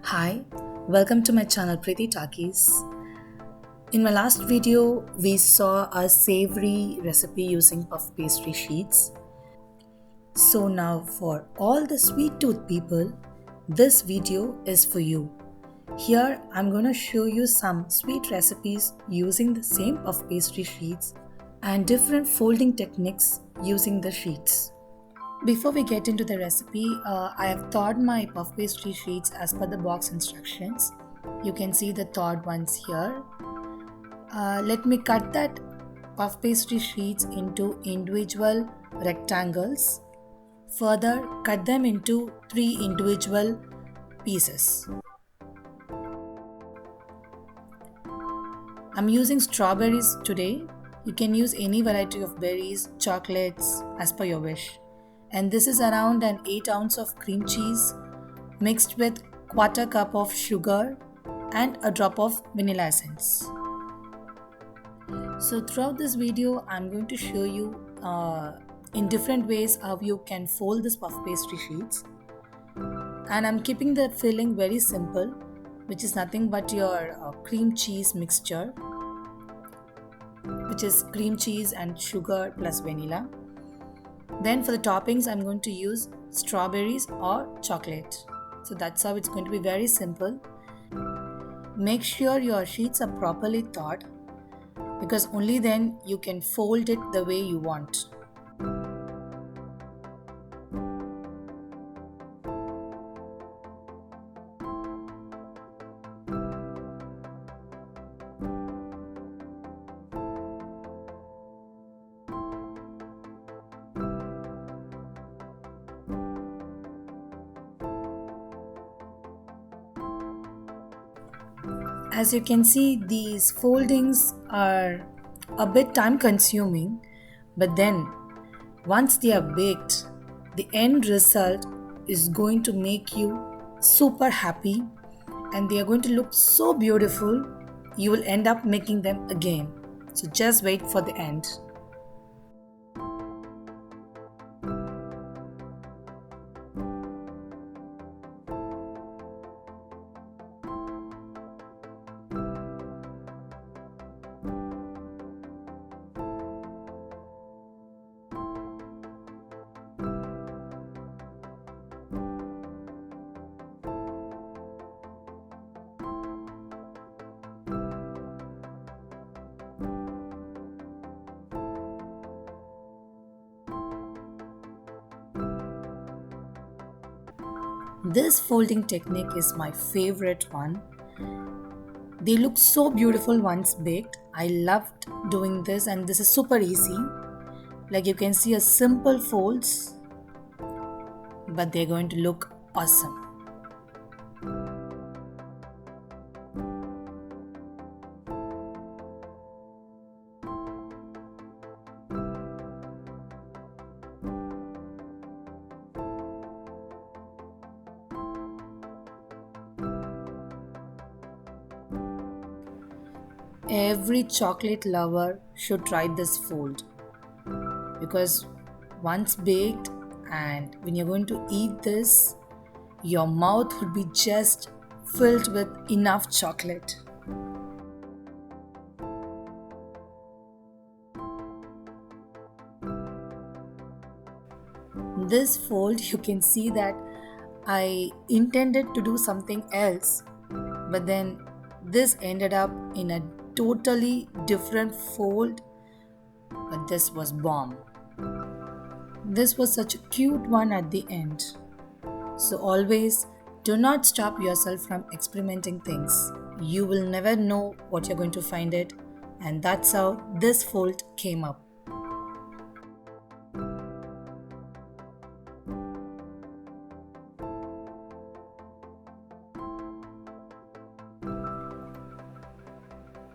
Hi, welcome to my channel Preeti Takis. In my last video, we saw a savory recipe using puff pastry sheets. So now for all the sweet tooth people, this video is for you. Here I'm going to show you some sweet recipes using the same puff pastry sheets and different folding techniques using the sheets. Before we get into the recipe, I have thawed my puff pastry sheets as per the box instructions. You can see the thawed ones here. Let me cut that puff pastry sheets into individual rectangles. Further, cut them into 3 individual pieces. I'm using strawberries today. You can use any variety of berries, chocolates as per your wish. And this is around an 8 ounce of cream cheese mixed with quarter cup of sugar and a drop of vanilla essence. So throughout this video, I'm going to show you in different ways how you can fold this puff pastry sheets. And I'm keeping the filling very simple, which is nothing but your cream cheese mixture, which is cream cheese and sugar plus vanilla. Then for the toppings, I'm going to use strawberries or chocolate. So that's how it's going to be very simple. Make sure your sheets are properly thawed because only then you can fold it the way you want. As you can see, these foldings are a bit time consuming, but then once they are baked, the end result is going to make you super happy and they are going to look so beautiful, you will end up making them again. So just wait for the end. This folding technique is my favorite one. They look so beautiful once baked. I loved doing this and this is super easy. Like you can see a simple folds, but they're going to look awesome. Every chocolate lover should try this fold because once baked and when you're going to eat this, your mouth would be just filled with enough chocolate. This fold, you can see that I intended to do something else, but then this ended up in a totally different fold, but this was bomb. This was such a cute one at the end. So always do not stop yourself from experimenting things. You will never know what you're going to find it, and that's how this fold came up.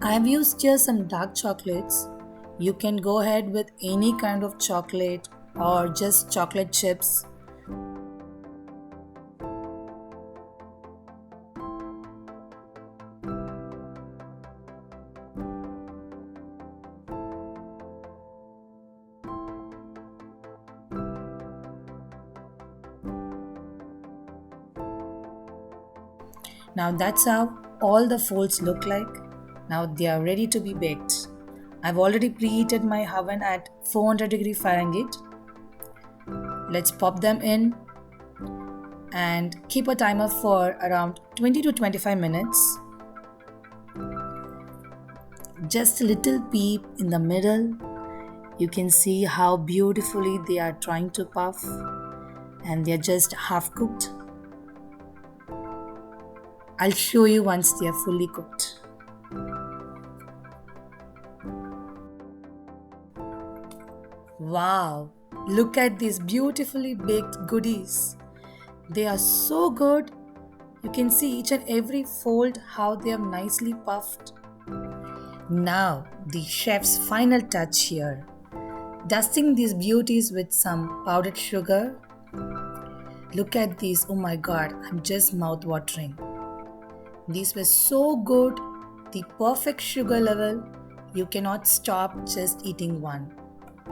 I have used here some dark chocolates. You can go ahead with any kind of chocolate or just chocolate chips. Now that's how all the folds look like. Now they are ready to be baked. I've already preheated my oven at 400 degree Fahrenheit. Let's pop them in and keep a timer for around 20 to 25 minutes. Just a little peep in the middle. You can see how beautifully they are trying to puff, and they are just half cooked. I'll show you once they are fully cooked. Wow, look at these beautifully baked goodies. They are so good. You can see each and every fold how they are nicely puffed. Now the chef's final touch here. Dusting these beauties with some powdered sugar. Look at these, oh my god, I'm just mouth watering. These were so good, the perfect sugar level, you cannot stop just eating one.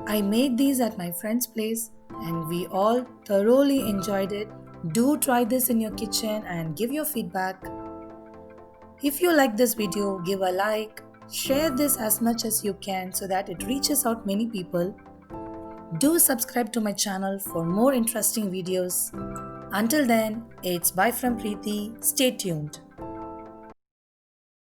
I made these at my friend's place and we all thoroughly enjoyed it. Do try this in your kitchen and give your feedback. If you like this video, give a like, share this as much as you can so that it reaches out many people. Do subscribe to my channel for more interesting videos. Until then, it's bye from Preeti. Stay tuned.